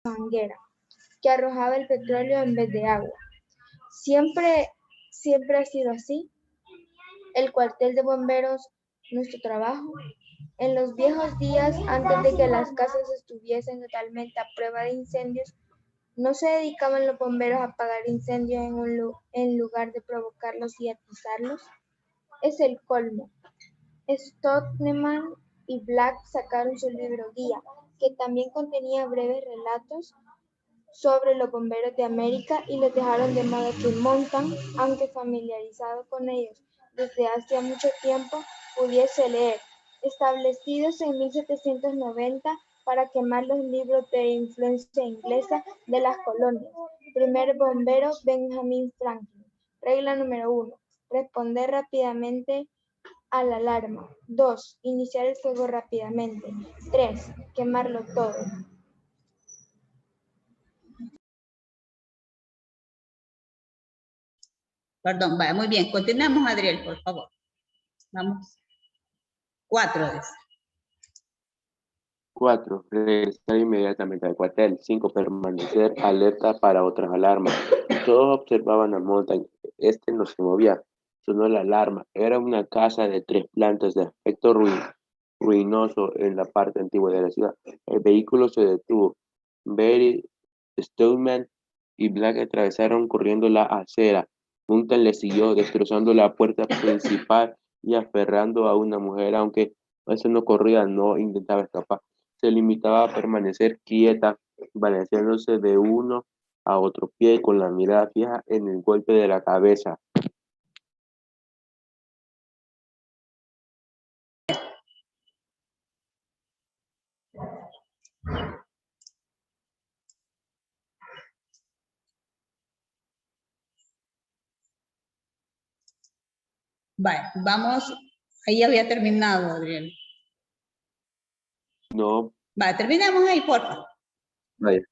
manguera, que arrojaba el petróleo en vez de agua. Siempre ha sido así. El cuartel de bomberos, nuestro trabajo. En los viejos días, antes de que las casas estuviesen totalmente a prueba de incendios, ¿no se dedicaban los bomberos a apagar incendios en lugar de provocarlos y atizarlos? Es el colmo. Stoneman y Black sacaron su libro guía, que también contenía breves relatos sobre los bomberos de América, y los dejaron de modo que Montan, aunque familiarizado con ellos desde hacía mucho tiempo, pudiese leer, establecidos en 1790 para quemar los libros de influencia inglesa de las colonias. Primer bombero, Benjamin Franklin. Regla número 1. Responder rápidamente a la alarma. 2. Iniciar el fuego rápidamente. 3. Quemarlo todo. Perdón, vaya, muy bien. Continuemos, Adriel, por favor. Vamos. 4. 4. Regresar inmediatamente al cuartel. 5. Permanecer alerta para otras alarmas. Todos observaban a Montague. Este no se movía. Sonó la alarma. Era una casa de 3 plantas de aspecto ruinoso en la parte antigua de la ciudad. El vehículo se detuvo. Betty, Stoneman y Black atravesaron corriendo la acera. Montague le siguió, destrozando la puerta principal y aferrando a una mujer, aunque eso no corría, no intentaba escapar. Se limitaba a permanecer quieta, balanceándose de uno a otro pie con la mirada fija en el golpe de la cabeza. Vale, vamos. Ahí había terminado, Adriel. No. Vale, terminemos ahí, por favor. Vaya.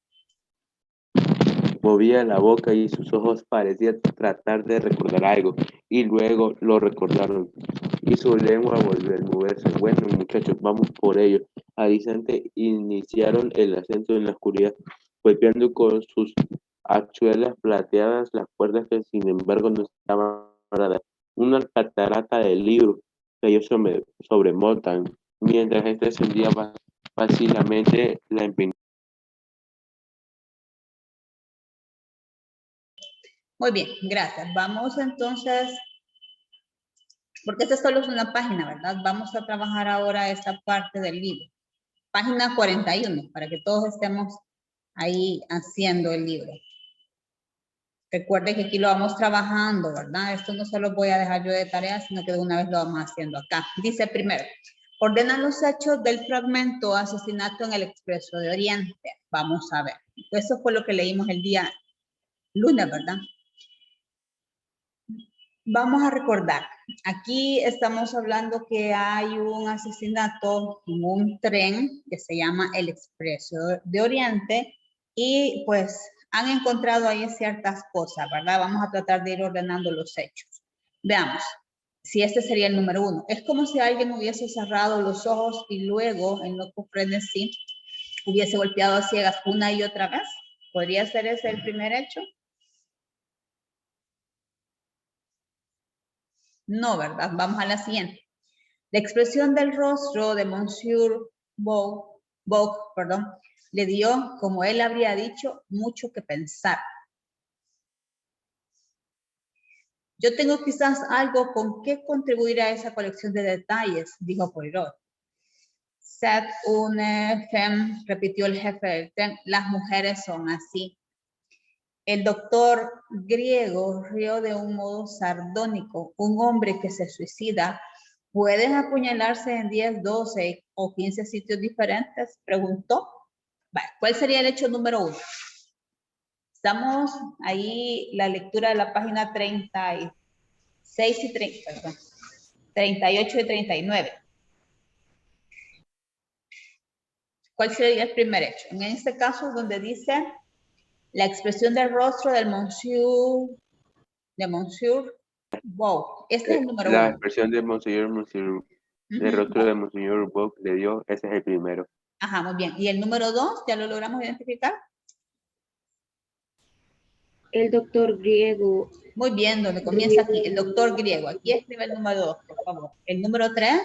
Movía la boca y sus ojos parecían tratar de recordar algo, y luego lo recordaron, y su lengua volvió a moverse. Bueno, muchachos, vamos por ello. Alisante iniciaron el ascenso en la oscuridad, golpeando con sus hachuelas plateadas las puertas que sin embargo no estaban cerradas. Una catarata de libros cayó sobre Montague, mientras este encendía fácilmente la empeñada. Muy bien, gracias. Vamos entonces, porque esta solo es una página, ¿verdad? Vamos a trabajar ahora esta parte del libro. Página 41, para que todos estemos ahí haciendo el libro. Recuerden que aquí lo vamos trabajando, ¿verdad? Esto no se lo voy a dejar yo de tarea, sino que de una vez lo vamos haciendo acá. Dice primero, ordena los hechos del fragmento asesinato en el Expreso de Oriente. Vamos a ver. Eso fue lo que leímos el día lunes, ¿verdad? Vamos a recordar. Aquí estamos hablando que hay un asesinato en un tren que se llama el Expreso de Oriente y pues han encontrado ahí ciertas cosas, ¿verdad? Vamos a tratar de ir ordenando los hechos. Veamos si este sería el número 1. Es como si alguien hubiese cerrado los ojos y luego en loco frenesí hubiese golpeado a ciegas una y otra vez. ¿Podría ser ese el primer hecho? No, ¿verdad? Vamos a la siguiente. La expresión del rostro de Monsieur Bock, le dio, como él habría dicho, mucho que pensar. Yo tengo quizás algo con qué contribuir a esa colección de detalles, dijo Poirot. C'est une femme, repitió el jefe del tren, las mujeres son así. El doctor griego rió de un modo sardónico. Un hombre que se suicida puede apuñalarse en 10, 12 o 15 sitios diferentes, preguntó. Vale, ¿cuál sería el hecho número 1? Estamos ahí, la lectura de la página 36 y 30, perdón, 38 y 39. ¿Cuál sería el primer hecho? En este caso, donde dice la expresión del rostro del Monsieur Bock. Este es el número 1. La expresión de Monsieur, el rostro de Monsieur Bock le dio, ese es el primero. Ajá, muy bien. ¿Y el número 2, ya lo logramos identificar? El doctor griego. Muy bien, donde comienza aquí, el doctor griego. Aquí escribe el número 2, por favor. El número 3.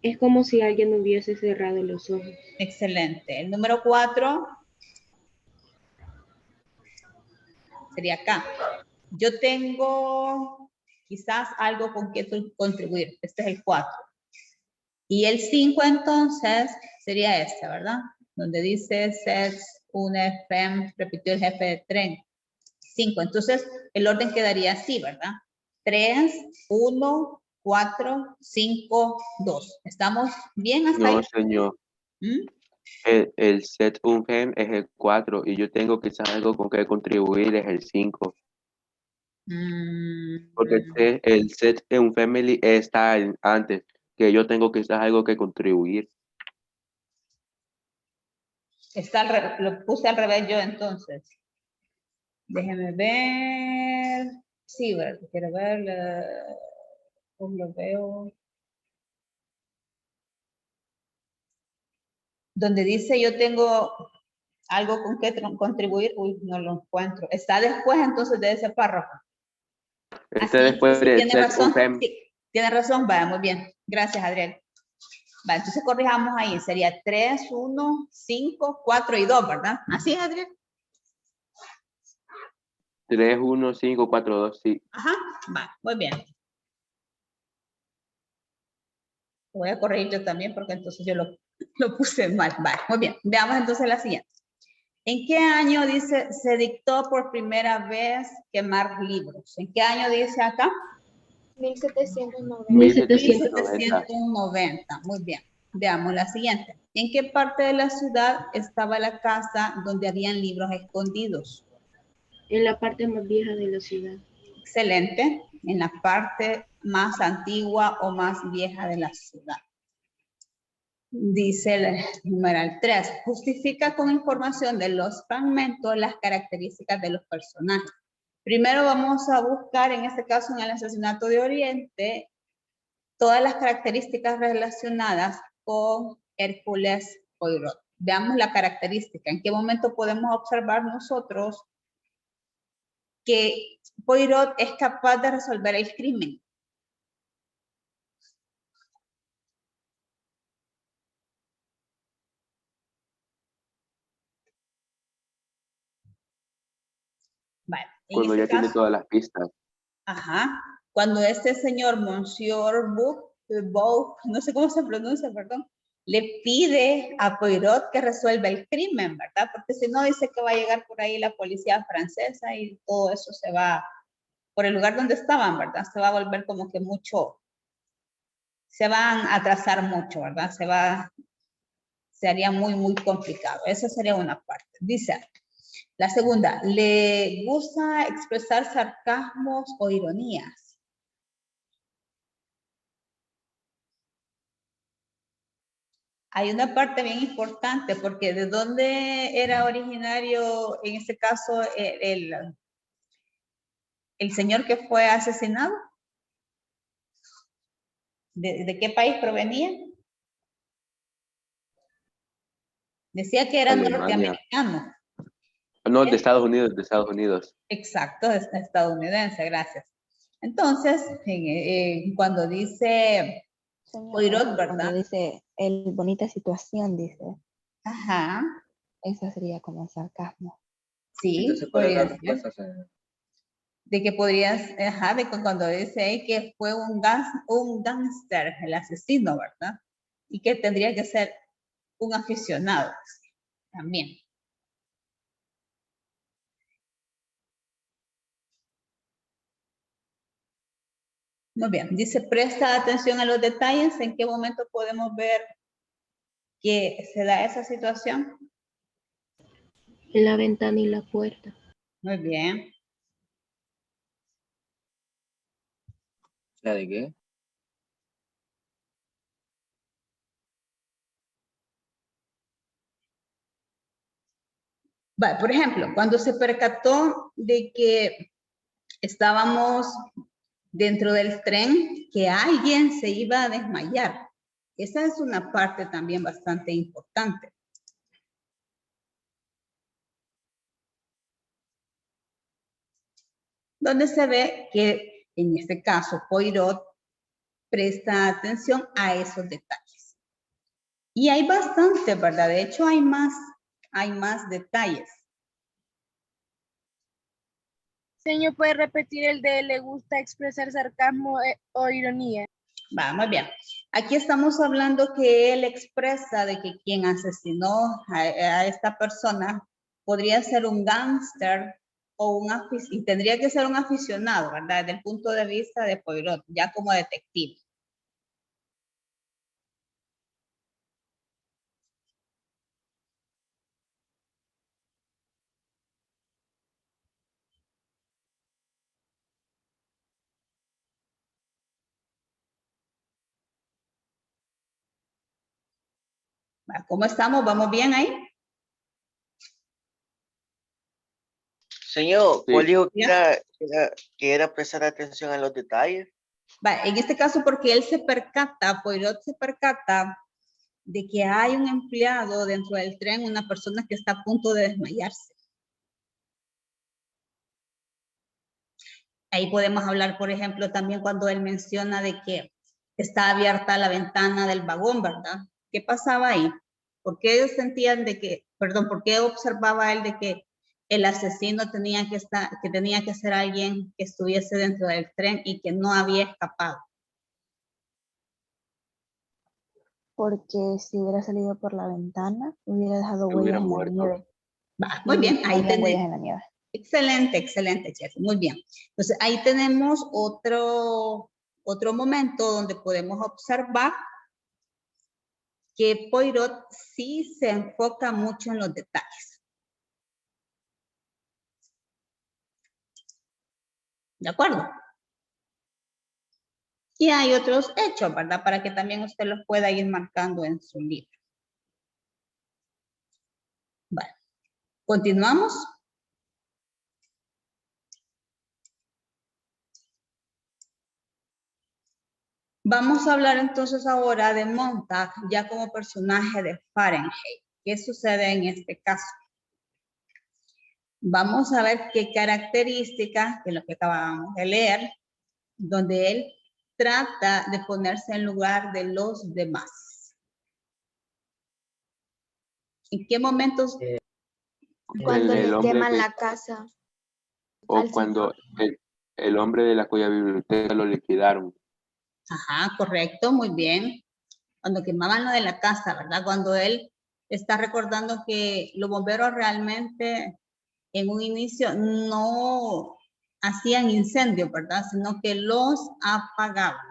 Es como si alguien hubiese cerrado los ojos. Excelente. El número 4 sería acá. Yo tengo quizás algo con que contribuir. Este es el 4. Y el 5 entonces sería este, ¿verdad? Donde dice sets una FM, repitió el jefe de tren. 5. Entonces el orden quedaría así, ¿verdad? 3, 1, 4, 5, 2. ¿Estamos bien hasta ahí? No, señor. ¿Mm? El set un gem es el 4 y yo tengo quizás algo con que contribuir es el 5. Porque el set en un family está antes, que yo tengo quizás algo que contribuir. Está lo puse al revés yo entonces. Déjeme ver. Sí, ¿verdad? Quiero ver. Pues lo veo. Donde dice yo tengo algo con que contribuir. Uy, no lo encuentro. Está después entonces de ese párrafo. Este Así, después sí, del tiene set razón. un gem. Sí, tiene razón. Va, muy bien. Gracias, Adriel. Va, entonces corrijamos ahí. Sería 3, 1, 5, 4 y 2, ¿verdad? Así es, Adriel. 3, 1, 5, 4, 2, sí. Ajá, va, muy bien. Voy a corregir yo también porque entonces yo lo puse mal. Va, muy bien. Veamos entonces la siguiente. ¿En qué año dice se dictó por primera vez quemar libros? ¿En qué año dice acá? 1790. 1790. Muy bien. Veamos la siguiente. ¿En qué parte de la ciudad estaba la casa donde habían libros escondidos? En la parte más vieja de la ciudad. Excelente. En la parte más antigua o más vieja de la ciudad. Dice el numeral 3. Justifica con información de los fragmentos las características de los personajes. Primero vamos a buscar, en este caso en el asesinato de Oriente, todas las características relacionadas con Hércules Poirot. Veamos la característica. ¿En qué momento podemos observar nosotros que Poirot es capaz de resolver el crimen? Vale, Cuando ya tiene todas las pistas. Ajá. Cuando este señor, Monsieur Bow, no sé cómo se pronuncia, perdón, le pide a Poirot que resuelva el crimen, ¿verdad? Porque si no, dice que va a llegar por ahí la policía francesa y todo eso se va, por el lugar donde estaban, ¿verdad? Se va a volver como que mucho, se van a atrasar mucho, ¿verdad? Se haría muy, muy complicado. Esa sería una parte. Dice, la segunda, ¿le gusta expresar sarcasmos o ironías? Hay una parte bien importante, porque ¿de dónde era originario, en este caso, el señor que fue asesinado? ¿De qué país provenía? Decía que era Alemania. norteamericano. No, de Estados Unidos, de Estados Unidos. Exacto, es estadounidense, gracias. Entonces, cuando dice Poirot, ¿verdad? Cuando dice, el bonita situación, dice. Ajá. Eso sería como sarcasmo. Sí, podría ser. De que podrías, ajá, de que cuando dice que fue un gángster, el asesino, ¿verdad? Y que tendría que ser un aficionado también. Muy bien, dice, presta atención a los detalles. ¿En qué momento podemos ver que se da esa situación? En la ventana y la puerta. Muy bien. ¿La de qué? Vale, por ejemplo, cuando se percató de que estábamos dentro del tren, que alguien se iba a desmayar. Esa es una parte también bastante importante. donde se ve que en este caso Poirot presta atención a esos detalles. Y hay bastante, ¿verdad? De hecho, hay más detalles. Señor, ¿puede repetir el de le gusta expresar sarcasmo o ironía? Va, muy bien. Aquí estamos hablando que él expresa de que quien asesinó a esta persona podría ser un gángster o y tendría que ser un aficionado, ¿verdad? Desde el punto de vista de Poirot, ya como detective. ¿Cómo estamos? ¿Vamos bien ahí? Señor, Sí. ¿cuál dijo que era prestar atención a los detalles? Va, en este caso porque él se percata, Poirot se percata de que hay un empleado dentro del tren, una persona que está a punto de desmayarse. Ahí podemos hablar, por ejemplo, también cuando él menciona de que está abierta la ventana del vagón, ¿verdad? ¿Qué pasaba ahí? ¿Por qué ellos sentían de que, perdón, por qué observaba él de que el asesino tenía que ser alguien que estuviese dentro del tren y que no había escapado? Porque si hubiera salido por la ventana, hubiera dejado huellas Hubiera en la muerto. nieve. Va, muy Y bien, no ahí había huellas tenemos. en la nieve. Excelente, excelente, chef. Muy bien. Entonces, ahí tenemos otro momento donde podemos observar que Poirot sí se enfoca mucho en los detalles. ¿De acuerdo? Y hay otros hechos, ¿verdad? Para que también usted los pueda ir marcando en su libro. Bueno, continuamos. Vamos a hablar entonces ahora de Montag ya como personaje de Fahrenheit. ¿Qué sucede en este caso? Vamos a ver qué características, que es lo que acabamos de leer, donde él trata de ponerse en lugar de los demás. ¿En qué momentos? Cuando El le hombre queman que- la casa O al cuando señor. el hombre de la cuya biblioteca lo liquidaron. Ajá, correcto, muy bien. Cuando quemaban lo de la casa, ¿verdad? Cuando él está recordando que los bomberos realmente en un inicio no hacían incendios, ¿verdad? Sino que los apagaban.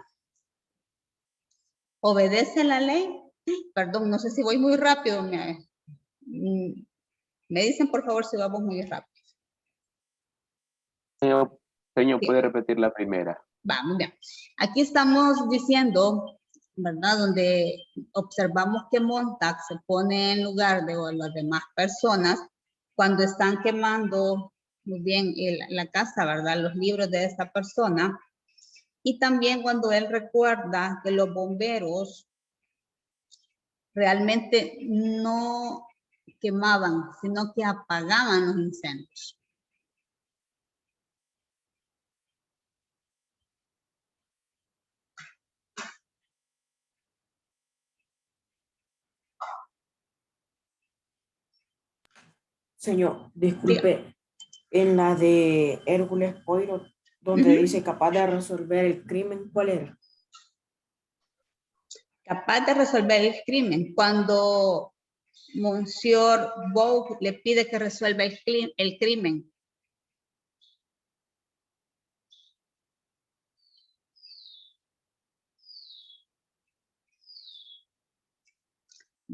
¿Obedece la ley? Perdón, no sé si voy muy rápido. Me dicen, por favor, si vamos muy rápido. Señor, ¿puede repetir la primera? Vamos, bien. Aquí estamos diciendo, ¿verdad? Donde observamos que Montag se pone en lugar de las demás personas cuando están quemando, muy bien, la casa, ¿verdad? Los libros de esta persona. Y también cuando él recuerda que los bomberos realmente no quemaban, sino que apagaban los incendios. Señor, disculpe, en la de Hércules Poirot, donde dice capaz de resolver el crimen, ¿cuál era? Capaz de resolver el crimen. Cuando Monsieur Bogue le pide que resuelva el crimen.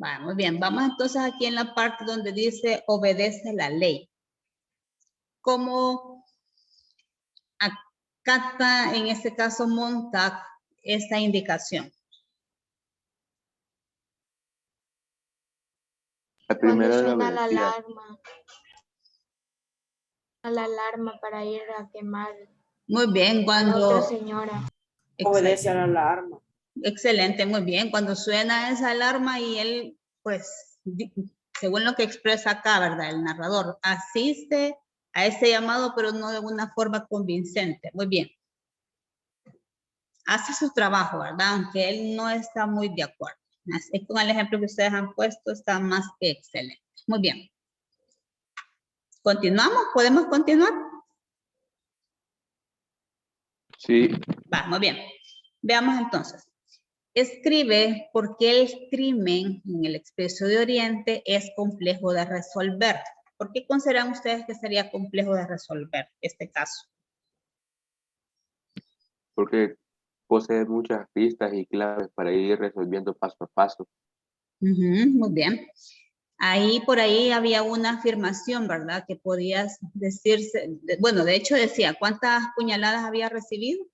Va, muy bien. Vamos entonces aquí en la parte donde dice obedece la ley. ¿Cómo acata en este caso Montag esta indicación? La Cuando primera de la suena la obedecía. alarma. La alarma para ir a quemar Muy bien, a la cuando... otra señora. Obedece a la alarma. Excelente, muy bien. Cuando suena esa alarma y él, pues, según lo que expresa acá, ¿verdad? El narrador asiste a ese llamado, pero no de una forma convincente. Muy bien. Hace su trabajo, ¿verdad? Aunque él no está muy de acuerdo. Así con el ejemplo que ustedes han puesto, está más que excelente. Muy bien. ¿Continuamos? ¿Podemos continuar? Sí. Va, muy bien. Veamos entonces. Escribe por qué el crimen en el Expreso de Oriente es complejo de resolver. ¿Por qué consideran ustedes que sería complejo de resolver este caso? Porque posee muchas pistas y claves para ir resolviendo paso a paso. Muy bien. Ahí por ahí había una afirmación, ¿verdad? Que podías decirse, bueno, de hecho decía, ¿cuántas puñaladas había recibido?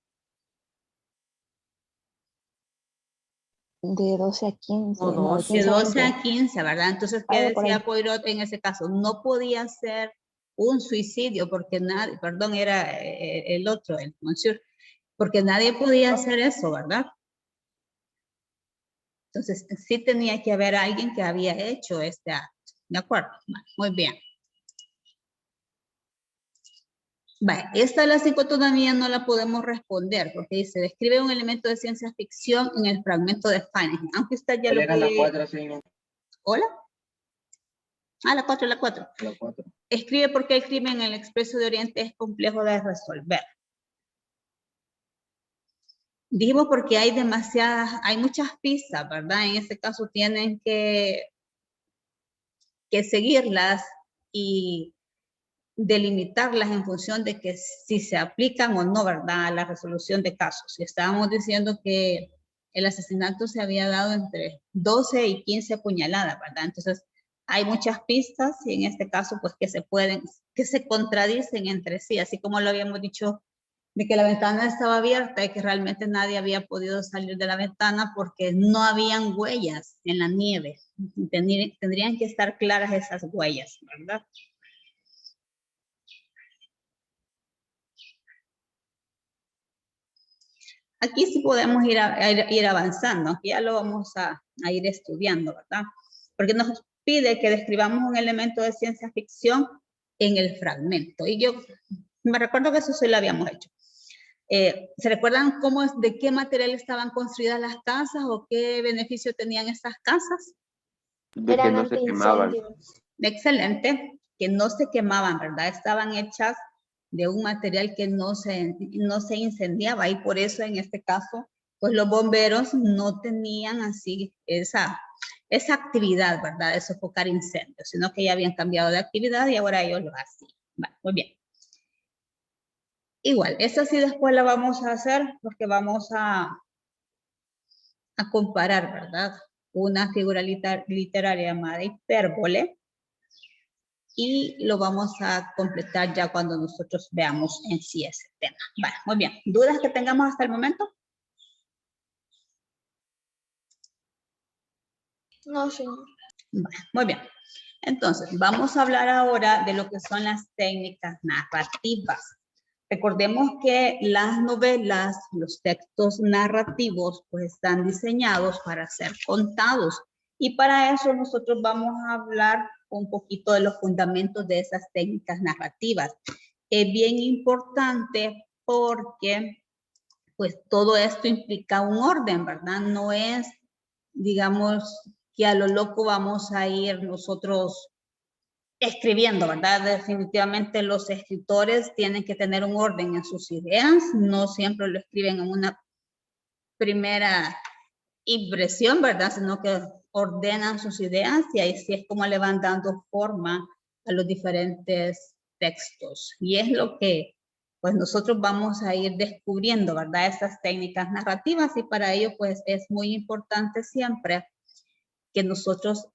De 12 a 15. O No, de 12. De 15 a 12 20. a 15, ¿verdad? Entonces, ¿qué Algo por decía ahí. Poirot en ese caso? No podía ser un suicidio porque nadie, perdón, era el otro, el monsieur, porque nadie podía hacer eso, ¿verdad? Entonces, sí tenía que haber alguien que había hecho este acto. ¿De acuerdo? Muy bien. Vale, esta de la psicotonía no la podemos responder porque dice, describe un elemento de ciencia ficción en el fragmento de Fanning. Aunque usted ya lo puede... ¿Hola? Ah, la 4, la 4. La 4. Escribe por qué el crimen en el Expreso de Oriente es complejo de resolver. Digo porque hay hay muchas pistas, ¿verdad? En este caso tienen que seguirlas y delimitarlas en función de que si se aplican o no, ¿verdad? A la resolución de casos. Si estábamos diciendo que el asesinato se había dado entre 12 y 15 puñaladas, ¿verdad? Entonces, hay muchas pistas y en este caso, pues que se contradicen entre sí, así como lo habíamos dicho de que la ventana estaba abierta y que realmente nadie había podido salir de la ventana porque no habían huellas en la nieve. Tendrían que estar claras esas huellas, ¿verdad? Aquí sí podemos ir avanzando, ya lo vamos a ir estudiando, ¿verdad? Porque nos pide que describamos un elemento de ciencia ficción en el fragmento. Y yo me recuerdo que eso sí lo habíamos hecho. ¿Se recuerdan de qué material estaban construidas las casas o qué beneficio tenían estas casas? De que no se quemaban. Excelente, que no se quemaban, ¿verdad? Estaban hechas de un material que no se incendiaba y por eso en este caso, pues los bomberos no tenían así esa actividad, ¿verdad? De sofocar incendios, sino que ya habían cambiado de actividad y ahora ellos lo hacen. Vale, muy bien. Igual, esta sí después la vamos a hacer porque vamos a comparar, ¿verdad? Una figura literaria llamada hipérbole y lo vamos a completar ya cuando nosotros veamos en sí ese tema. Vale, muy bien. ¿Dudas que tengamos hasta el momento? No, señor. Vale, muy bien. Entonces, vamos a hablar ahora de lo que son las técnicas narrativas. Recordemos que las novelas, los textos narrativos, pues están diseñados para ser contados. Y para eso nosotros vamos a hablar un poquito de los fundamentos de esas técnicas narrativas. Es bien importante porque pues todo esto implica un orden, ¿verdad? No es, digamos, que a lo loco vamos a ir nosotros escribiendo, ¿verdad? Definitivamente los escritores tienen que tener un orden en sus ideas, no siempre lo escriben en una primera impresión, ¿verdad? Sino que ordenan sus ideas y ahí sí es como le van dando forma a los diferentes textos. Y es lo que pues nosotros vamos a ir descubriendo, ¿verdad? Estas técnicas narrativas y para ello pues es muy importante siempre que nosotros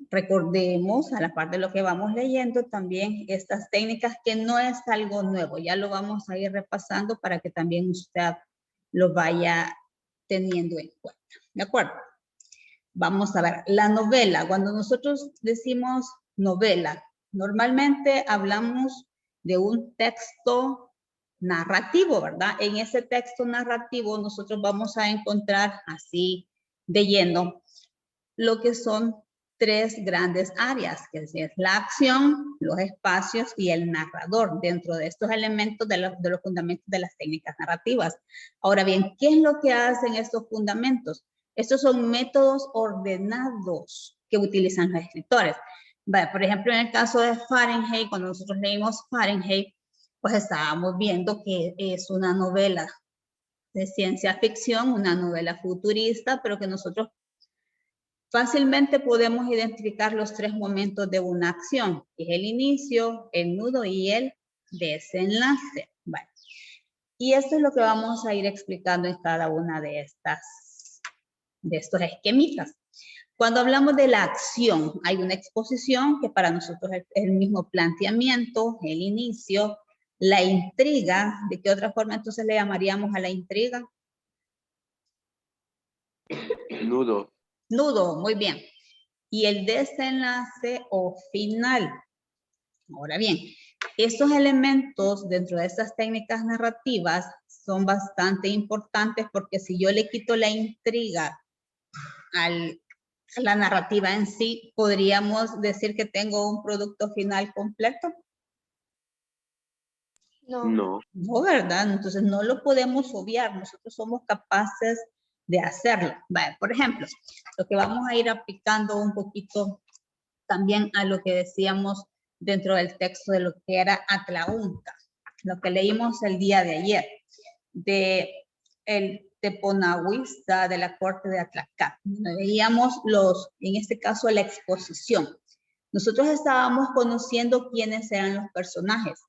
recordemos, a la par de lo que vamos leyendo, también estas técnicas que no es algo nuevo, ya lo vamos a ir repasando para que también usted lo vaya teniendo en cuenta. ¿De acuerdo? Vamos a ver, la novela, cuando nosotros decimos novela, normalmente hablamos de un texto narrativo, ¿verdad? En ese texto narrativo nosotros vamos a encontrar así de lleno lo que son tres grandes áreas, que es la acción, los espacios y el narrador, dentro de estos elementos de los fundamentos de las técnicas narrativas. Ahora bien, ¿qué es lo que hacen estos fundamentos? Estos son métodos ordenados que utilizan los escritores. Vale, por ejemplo, en el caso de Fahrenheit, cuando nosotros leímos Fahrenheit, pues estábamos viendo que es una novela de ciencia ficción, una novela futurista, pero que nosotros fácilmente podemos identificar los tres momentos de una acción, que es el inicio, el nudo y el desenlace. Vale. Y esto es lo que vamos a ir explicando en cada una de estos esquemitas. Cuando hablamos de la acción, hay una exposición que para nosotros es el mismo planteamiento, el inicio, la intriga. ¿De qué otra forma entonces le llamaríamos a la intriga? Nudo. Nudo, muy bien. Y el desenlace o final. Ahora bien, estos elementos dentro de estas técnicas narrativas son bastante importantes porque si yo le quito la intriga a la narrativa en sí, ¿podríamos decir que tengo un producto final completo? No. No. No, ¿verdad? Entonces no lo podemos obviar, nosotros somos capaces de hacerlo. Vale, por ejemplo, lo que vamos a ir aplicando un poquito también a lo que decíamos dentro del texto de lo que era Atlaunca, lo que leímos el día de ayer, de el teponahuista de la corte de Atlacá. Veíamos en este caso la exposición. Nosotros estábamos conociendo quiénes eran los personajes.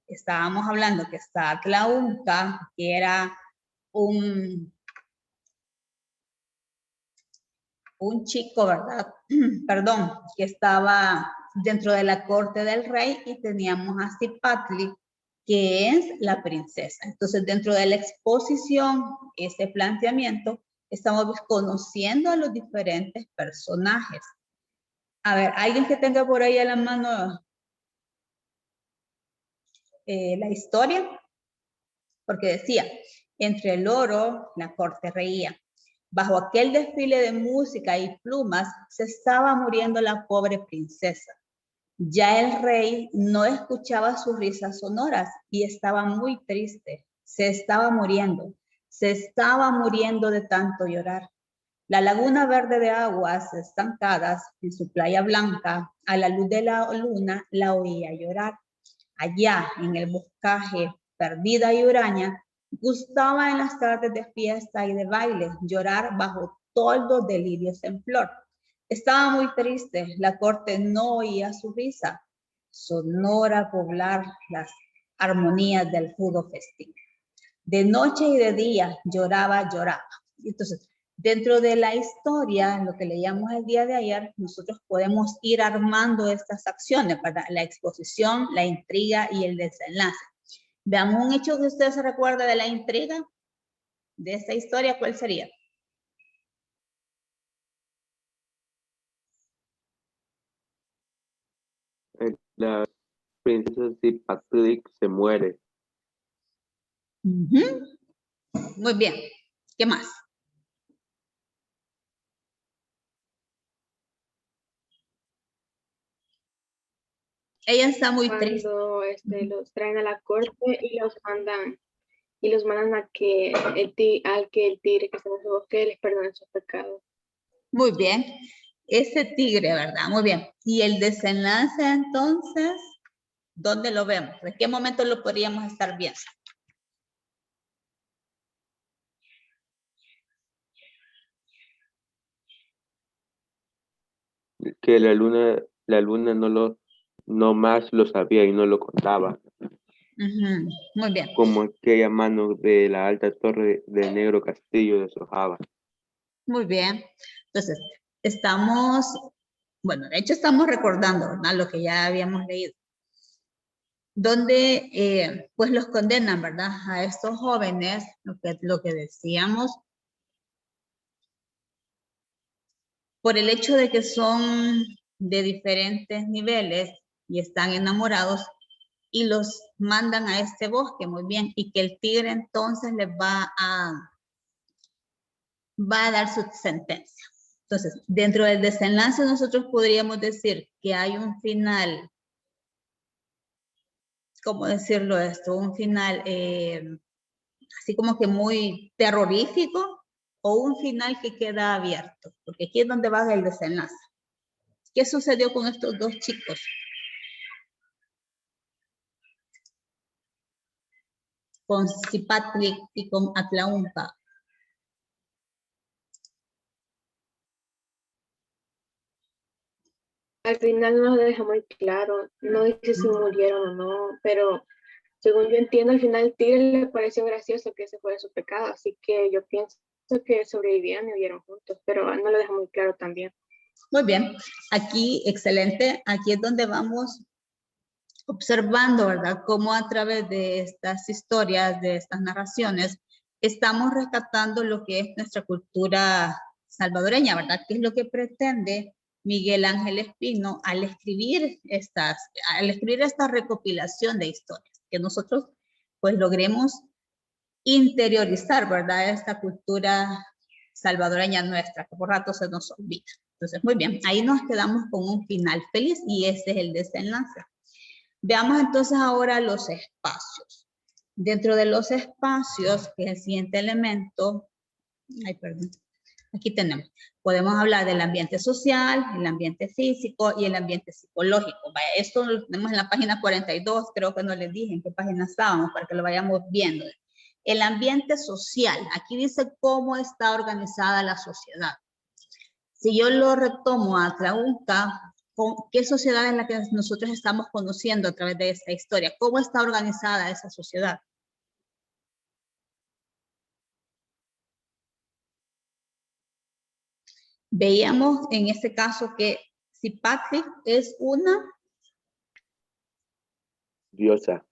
Estábamos hablando que está Atlaunca, que era un chico, ¿verdad? Perdón, que estaba dentro de la corte del rey, y teníamos a Cipatli, que es la princesa. Entonces, dentro de la exposición, este planteamiento, estamos conociendo a los diferentes personajes. A ver, ¿alguien que tenga por ahí a la mano la historia? Porque decía, entre el oro, la corte reía. Bajo aquel desfile de música y plumas, se estaba muriendo la pobre princesa. Ya el rey no escuchaba sus risas sonoras y estaba muy triste. Se estaba muriendo de tanto llorar. La laguna verde de aguas estancadas en su playa blanca, a la luz de la luna, la oía llorar. Allá, en el boscaje, perdida y huraña, gustaba en las tardes de fiesta y de baile llorar bajo toldos de lirios en flor. Estaba muy triste, la corte no oía su risa, sonora poblar las armonías del rudo festín. De noche y de día lloraba. Entonces, dentro de la historia, lo que leíamos el día de ayer, nosotros podemos ir armando estas acciones para la exposición, la intriga y el desenlace. Veamos un hecho que usted se recuerda de la intriga de esta historia, ¿cuál sería? La princesa Cipatli se muere. Muy bien. ¿Qué más? Ella está muy triste. Cuando los traen a la corte y los mandan a que al que el tigre que está en su bosque les perdone sus pecados. Muy bien. Ese tigre, ¿verdad? Muy bien. Y el desenlace, entonces, ¿dónde lo vemos? ¿En qué momento lo podríamos estar viendo? Que la luna no más lo sabía y no lo contaba. Muy bien. Como aquella mano de la alta torre del negro castillo deshojaba. Muy bien. Entonces, de hecho estamos recordando, ¿verdad? Lo que ya habíamos leído. Donde, pues los condenan, ¿verdad? A estos jóvenes, lo que decíamos, por el hecho de que son de diferentes niveles y están enamorados, y los mandan a este bosque, muy bien, y que el tigre entonces les va a dar su sentencia. Entonces, dentro del desenlace nosotros podríamos decir que hay un final, ¿cómo decirlo esto? Un final así como que muy terrorífico o un final que queda abierto, porque aquí es donde va el desenlace. ¿Qué sucedió con estos dos chicos? Con Cipatli y con Atlaumpa. Al final no lo deja muy claro, no dice si murieron o no, pero según yo entiendo, al final el tigre le pareció gracioso que ese fuera su pecado, así que yo pienso que sobrevivieron y vivieron juntos, pero no lo deja muy claro también. Muy bien, aquí, excelente, aquí es donde vamos observando, ¿verdad? Cómo a través de estas historias, de estas narraciones, estamos rescatando lo que es nuestra cultura salvadoreña, ¿verdad? ¿Qué es lo que pretende Miguel Ángel Espino al escribir esta recopilación de historias? Que nosotros, pues, logremos interiorizar, ¿verdad? Esta cultura salvadoreña nuestra, que por rato se nos olvida. Entonces, muy bien, ahí nos quedamos con un final feliz y ese es el desenlace. Veamos entonces ahora los espacios. Dentro de los espacios, que es el siguiente elemento, aquí tenemos, podemos hablar del ambiente social, el ambiente físico y el ambiente psicológico. Vaya, esto lo tenemos en la página 42, creo que no les dije en qué página estábamos para que lo vayamos viendo. El ambiente social, aquí dice cómo está organizada la sociedad. Si yo lo retomo a Tlaunca, ¿qué sociedad es la que nosotros estamos conociendo a través de esta historia? ¿Cómo está organizada esa sociedad? Veíamos en este caso que Cipatli es una diosa.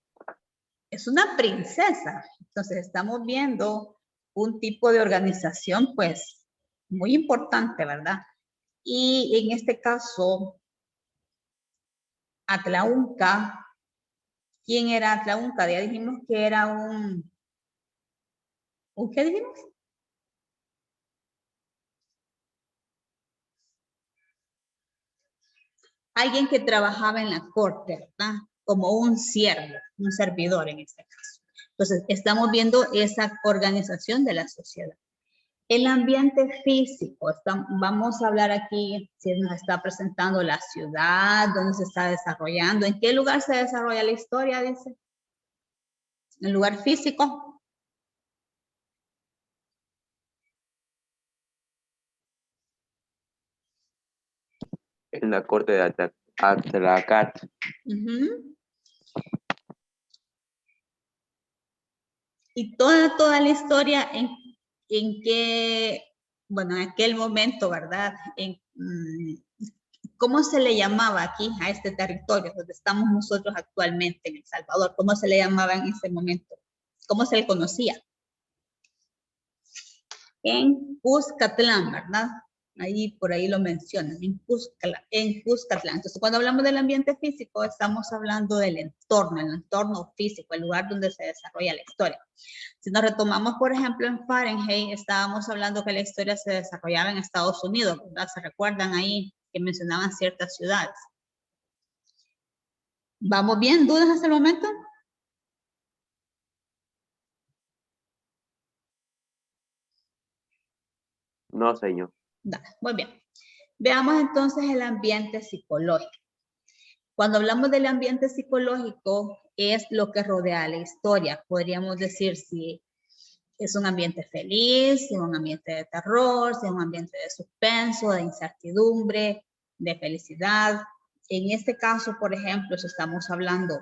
Es una princesa. Entonces estamos viendo un tipo de organización pues muy importante, ¿verdad? Y en este caso, Atlaunca, ¿quién era Atlaunca? Ya dijimos que era ¿qué dijimos? Alguien que trabajaba en la corte, ¿verdad? Como un siervo, un servidor en este caso. Entonces, estamos viendo esa organización de la sociedad. El ambiente físico, vamos a hablar aquí, si nos está presentando la ciudad, dónde se está desarrollando, en qué lugar se desarrolla la historia, dice. El lugar físico. En la corte de Atlacat. Y toda la historia en que, bueno, en aquel momento, ¿verdad? ¿Cómo se le llamaba aquí a este territorio donde estamos nosotros actualmente en El Salvador? ¿Cómo se le llamaba en ese momento? ¿Cómo se le conocía? En Cuscatlán, ¿verdad? Ahí, por ahí lo mencionan, en Cuscatlán. Entonces, cuando hablamos del ambiente físico, estamos hablando del entorno, el entorno físico, el lugar donde se desarrolla la historia. Si nos retomamos, por ejemplo, en Fahrenheit, estábamos hablando que la historia se desarrollaba en Estados Unidos, ¿verdad? ¿Se recuerdan ahí que mencionaban ciertas ciudades? ¿Vamos bien? ¿Dudas hasta el momento? No, señor. Muy bien. Veamos entonces el ambiente psicológico. Cuando hablamos del ambiente psicológico, es lo que rodea la historia. Podríamos decir si es un ambiente feliz, si es un ambiente de terror, si es un ambiente de suspenso, de incertidumbre, de felicidad. En este caso, por ejemplo, si estamos hablando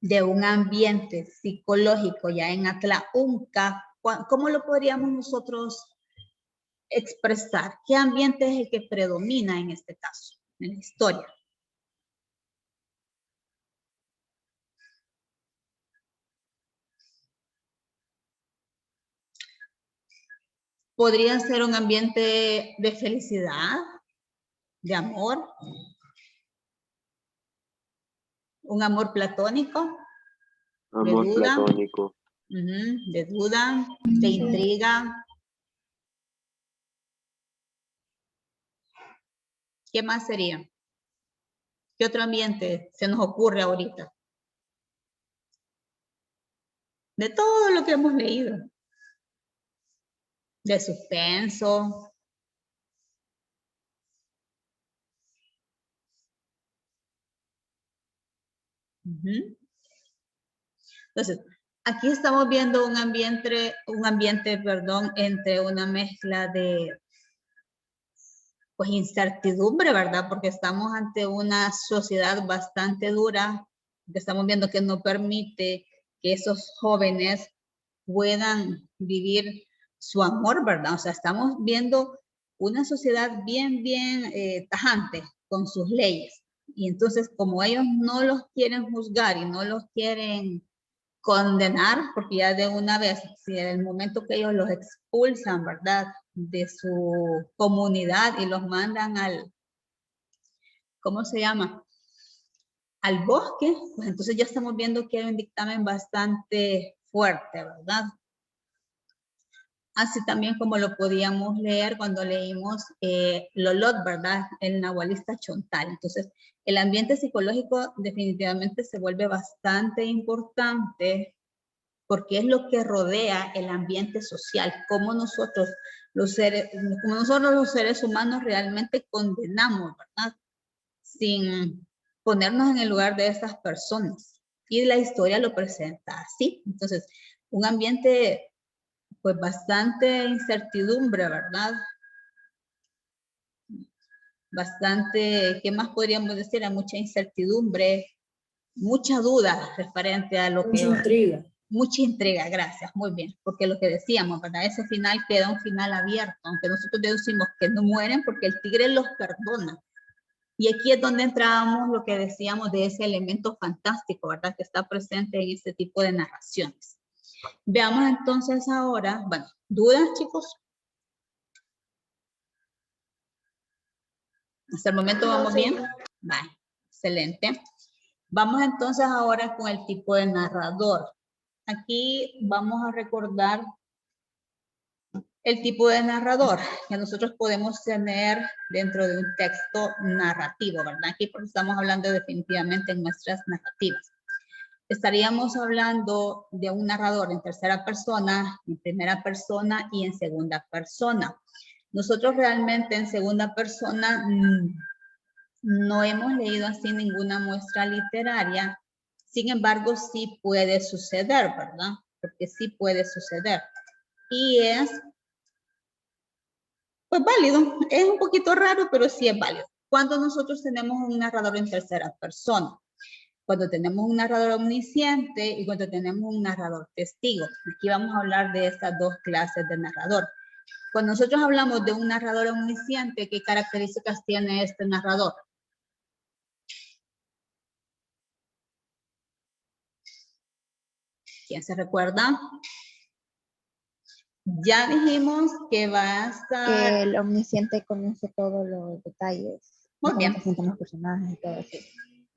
de un ambiente psicológico ya en Atlaunca, ¿cómo lo podríamos nosotros expresar? ¿Qué ambiente es el que predomina en este caso, en la historia? Podría ser un ambiente de felicidad, de amor, un amor platónico, Amor de duda, platónico. de duda, de intriga. ¿Qué más sería? ¿Qué otro ambiente se nos ocurre ahorita? De todo lo que hemos leído. De suspenso. Ujú. Entonces, aquí estamos viendo un ambiente, perdón, entre una mezcla de pues incertidumbre, ¿verdad? Porque estamos ante una sociedad bastante dura, que estamos viendo que no permite que esos jóvenes puedan vivir su amor, ¿verdad? O sea, estamos viendo una sociedad bien tajante con sus leyes. Y entonces, como ellos no los quieren juzgar y no los quieren condenar, porque ya de una vez, si en el momento que ellos los expulsan, ¿verdad? De su comunidad y los mandan al, ¿cómo se llama? Al bosque, pues entonces ya estamos viendo que hay un dictamen bastante fuerte, ¿verdad? Así también como lo podíamos leer cuando leímos Lolot, ¿verdad? El nahualista Chontal. Entonces, el ambiente psicológico definitivamente se vuelve bastante importante porque es lo que rodea el ambiente social, cómo nosotros los seres humanos realmente condenamos, ¿verdad? Sin ponernos en el lugar de estas personas. Y la historia lo presenta así. Entonces, un ambiente pues bastante incertidumbre, ¿verdad? Bastante, ¿qué más podríamos decir? Hay mucha incertidumbre, mucha duda referente a lo Mucha que... intriga. Mucha intriga, gracias, muy bien, porque lo que decíamos, ¿verdad? Ese final queda un final abierto, aunque nosotros deducimos que no mueren porque el tigre los perdona. Y aquí es donde entrábamos lo que decíamos de ese elemento fantástico, ¿verdad? Que está presente en este tipo de narraciones. Veamos entonces ahora, bueno, ¿dudas, chicos? Hasta el momento vamos bien. Vale, excelente. Vamos entonces ahora con el tipo de narrador. Aquí vamos a recordar el tipo de narrador que nosotros podemos tener dentro de un texto narrativo, ¿verdad? Aquí porque estamos hablando definitivamente en nuestras narrativas. Estaríamos hablando de un narrador en tercera persona, en primera persona y en segunda persona. Nosotros realmente en segunda persona no hemos leído así ninguna muestra literaria. Sin embargo, sí puede suceder, ¿verdad? Porque sí puede suceder. Y es, pues válido. Es un poquito raro, pero sí es válido. Cuando nosotros tenemos un narrador en tercera persona. Cuando tenemos un narrador omnisciente y cuando tenemos un narrador testigo. Aquí vamos a hablar de estas dos clases de narrador. Cuando nosotros hablamos de un narrador omnisciente, ¿qué características tiene este narrador? ¿Quién se recuerda? Ya dijimos que va a estar... Que el omnisciente conoce todos los detalles. Muy bien. Cómo se sienten los personajes y todo eso.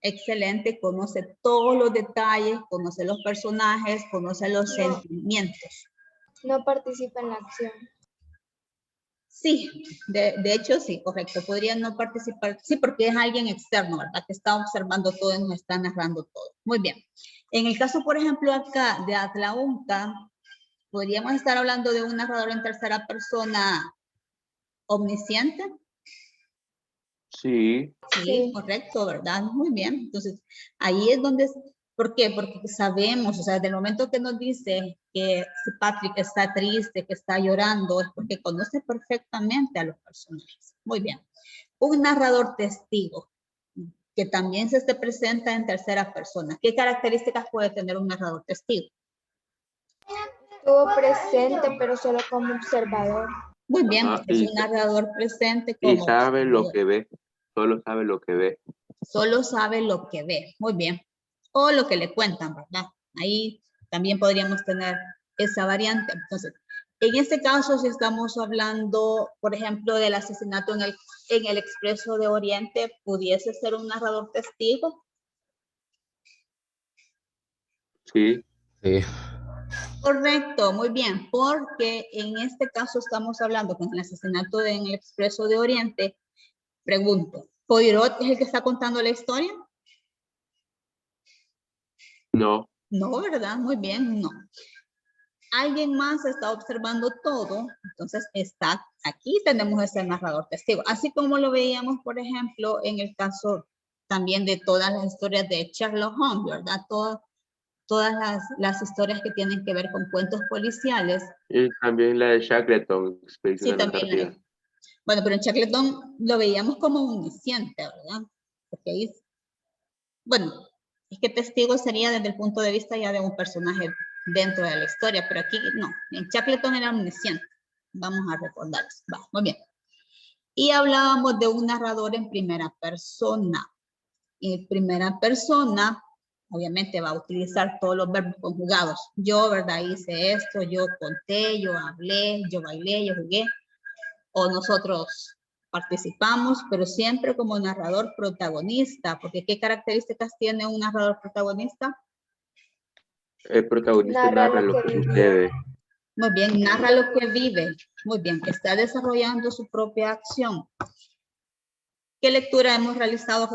Excelente, conoce todos los detalles, conoce los personajes, conoce los sentimientos. No participa en la acción. Sí, de hecho sí, correcto. Podría no participar, sí, porque es alguien externo, ¿verdad? Que está observando todo y nos está narrando todo. Muy bien. En el caso, por ejemplo, acá de Atlaunca, podríamos estar hablando de un narrador en tercera persona omnisciente. Sí. Sí, correcto, ¿verdad? Muy bien. Entonces, ahí es donde, ¿por qué? Porque sabemos, o sea, desde el momento que nos dice que si Patrick está triste, que está llorando, es porque conoce perfectamente a los personajes. Muy bien. Un narrador testigo, que también se presenta en tercera persona. ¿Qué características puede tener un narrador testigo? Estuvo presente, pero solo como observador. Muy bien, Ajá, es un narrador presente y como sabe lo observador. que ve, solo sabe lo que ve. Solo sabe lo que ve. Muy bien. O lo que le cuentan, ¿verdad? Ahí también podríamos tener esa variante. Entonces, en este caso, si estamos hablando, por ejemplo, del asesinato en el Expreso de Oriente, ¿pudiese ser un narrador testigo? Sí. Sí. Correcto, muy bien, porque en este caso estamos hablando con el asesinato en el Expreso de Oriente, Pregunto, ¿Poirot es el que está contando la historia? No. No, ¿verdad? Muy bien, no. Alguien más está observando todo, entonces está aquí, tenemos ese narrador testigo. Así como lo veíamos, por ejemplo, en el caso también de todas las historias de Sherlock Holmes, ¿verdad? Todas las historias que tienen que ver con cuentos policiales. Y también la de Shackleton, Expedición Sí, a la también. Antártida. Bueno, pero en Shackleton lo veíamos como omnisciente, ¿verdad? Porque ahí, bueno, es que testigo sería desde el punto de vista ya de un personaje dentro de la historia, pero aquí no. En Shackleton era omnisciente. Vamos a recordar. Va, muy bien. Y hablábamos de un narrador en primera persona. Y en primera persona, obviamente va a utilizar todos los verbos conjugados. Yo, ¿verdad? Hice esto, yo conté, yo hablé, yo bailé, yo jugué. O nosotros participamos, pero siempre como narrador protagonista, porque ¿qué características tiene un narrador protagonista? El protagonista narra lo que sucede. Muy bien, narra lo que vive. Muy bien, está desarrollando su propia acción. ¿Qué lectura hemos realizado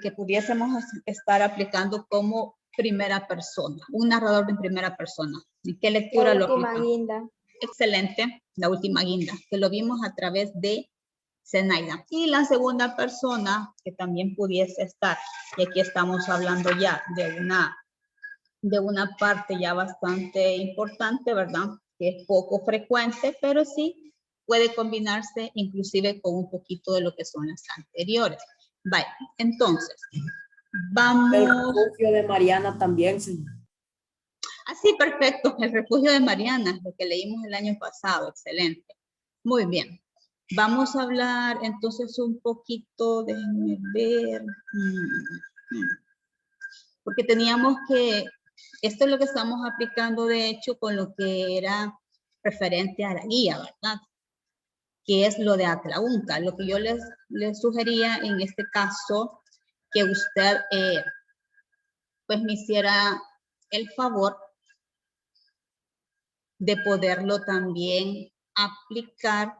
que pudiésemos estar aplicando como primera persona? Un narrador de primera persona. ¿Y qué lectura lo última aplicamos? guinda. Excelente, la última guinda, que lo vimos a través de Zenaida. Y la segunda persona que también pudiese estar, y aquí estamos hablando ya de una parte ya bastante importante, ¿verdad? Que es poco frecuente, pero sí puede combinarse inclusive con un poquito de lo que son las anteriores. Vale, entonces, vamos... El refugio de Mariana también, señor. Ah, sí, perfecto. El refugio de Mariana, lo que leímos el año pasado. Excelente. Muy bien. Vamos a hablar entonces un poquito, déjenme ver. Porque teníamos que, esto es lo que estamos aplicando de hecho con lo que era referente a la guía, ¿verdad? Que es lo de Atlaunca. Lo que yo les sugería en este caso, que usted pues me hiciera el favor de poderlo también aplicar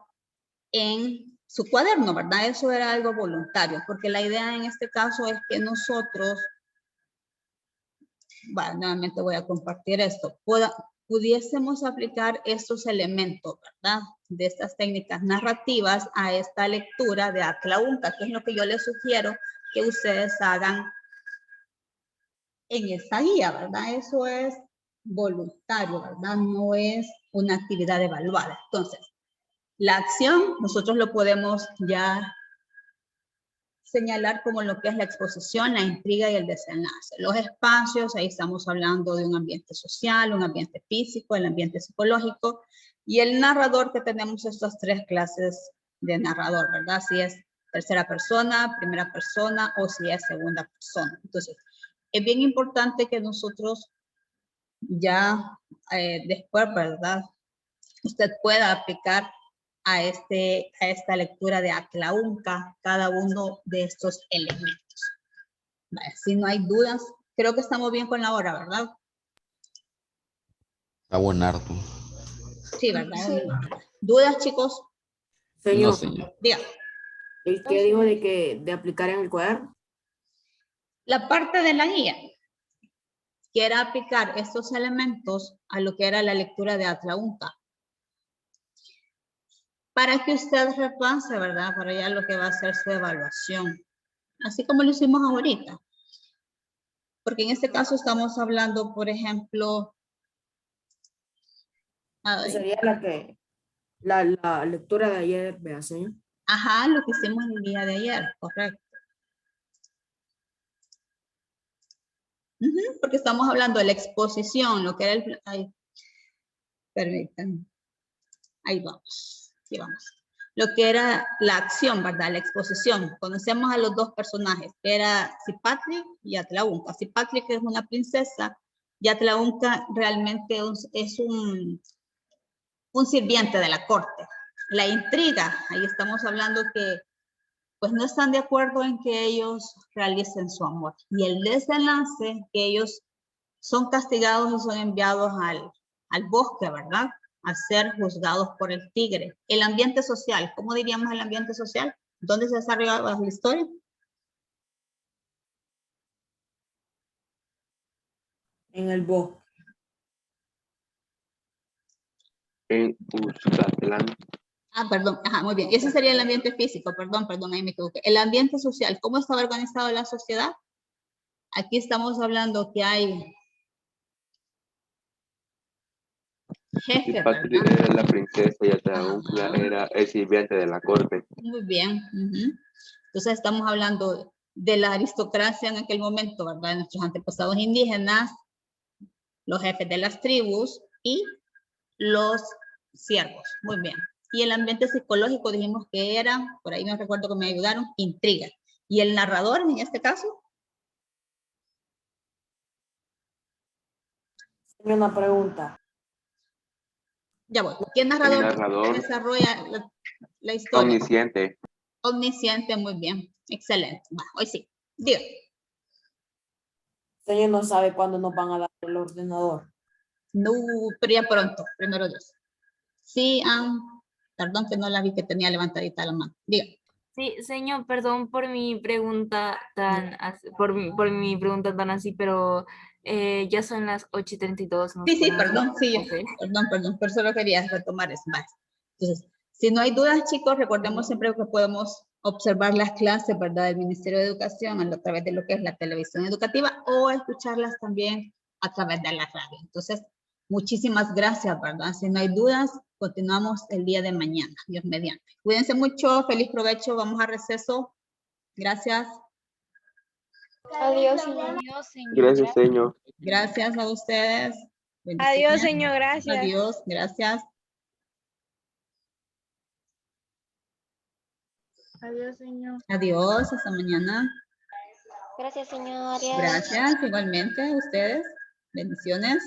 en su cuaderno, ¿verdad? Eso era algo voluntario, porque la idea en este caso es que nosotros, bueno, nuevamente voy a compartir esto, pudiésemos aplicar estos elementos, ¿verdad? De estas técnicas narrativas a esta lectura de Atlaunca, que es lo que yo les sugiero que ustedes hagan en esta guía, ¿verdad? Eso es voluntario, ¿verdad? No es una actividad evaluada. Entonces, la acción, nosotros lo podemos ya señalar como lo que es la exposición, la intriga y el desenlace. Los espacios, ahí estamos hablando de un ambiente social, un ambiente físico, el ambiente psicológico, y el narrador, que tenemos estas tres clases de narrador, ¿verdad? Si es tercera persona, primera persona o si es segunda persona. Entonces, es bien importante que nosotros ya después, ¿verdad? Usted pueda aplicar a esta lectura de Atlaunca cada uno de estos elementos. Vale, si no hay dudas, creo que estamos bien con la hora, ¿verdad? Está buenardo. Sí, ¿verdad? Sí. ¿Dudas, chicos? Señor, No, señor. Diga. el que dijo de aplicar en el cuaderno. La parte de la guía, que era aplicar estos elementos a lo que era la lectura de Atlaunca. Para que usted repase, ¿verdad? Para ya lo que va a ser su evaluación. Así como lo hicimos ahorita. Porque en este caso estamos hablando, por ejemplo... Sería la lectura de ayer, vea, señor. Ajá, lo que hicimos el día de ayer, correcto. Porque estamos hablando de la exposición, lo que era el... Ay, permítanme. Ahí vamos, aquí vamos. Lo que era la acción, ¿verdad? La exposición. Conocemos a los dos personajes, que era Cipatli y Atlaunca. Cipatli, que es una princesa, y Atlaunca realmente es un sirviente de la corte. La intriga, ahí estamos hablando que pues no están de acuerdo en que ellos realicen su amor. Y el desenlace, que ellos son castigados y son enviados al bosque, ¿verdad? A ser juzgados por el tigre. El ambiente social, ¿cómo diríamos el ambiente social? ¿Dónde se desarrollaba la historia? En el bosque. En Uzcatlán. Ah, perdón, ajá, muy bien. Ese sería el ambiente físico, perdón, ahí me equivoqué. El ambiente social, ¿cómo estaba organizado la sociedad? Aquí estamos hablando que hay jefe, Patri ¿verdad? era la princesa y Ataúncula Ajá. era el sirviente de la corte. Muy bien. Entonces estamos hablando de la aristocracia en aquel momento, ¿verdad? Nuestros antepasados indígenas, los jefes de las tribus y los siervos. Muy bien. Y el ambiente psicológico dijimos que era, por ahí no recuerdo que me ayudaron, intriga. ¿Y el narrador en este caso? Tengo una pregunta. Ya voy. ¿Qué El narrador narrador desarrolla la historia? omnisciente. Omnisciente, muy bien. Excelente. Va, hoy sí. Diga. Señor no sabe cuándo nos van a dar el ordenador. No, pero ya pronto, primero Dios. Sí, perdón que no la vi que tenía levantadita la mano. Diga. Sí, señor, perdón por mi pregunta tan, por mi pregunta tan así, pero ya son las 8:32. ¿Nos Sí, podemos perdón, sí, ok. perdón, pero solo quería retomar eso. Vale. Entonces, si no hay dudas, chicos, recordemos siempre que podemos observar las clases, ¿verdad?, del Ministerio de Educación a través de lo que es la televisión educativa o escucharlas también a través de la radio. Entonces, muchísimas gracias, ¿verdad? Si no hay dudas, continuamos el día de mañana, Dios mediante. Cuídense mucho, feliz provecho, vamos a receso. Gracias. Adiós, señor. Adiós, señor. Gracias, señor. Gracias a ustedes. Adiós, Bendiciones. señor. Gracias. Adiós, gracias. Adiós, señor. Adiós, hasta mañana. Gracias, señor. Adiós. Gracias, igualmente a ustedes. Bendiciones.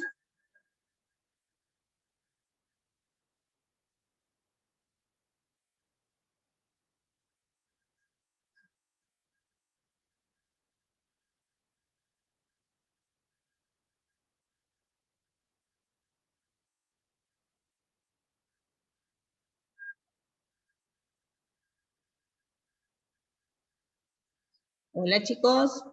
Hola, chicos.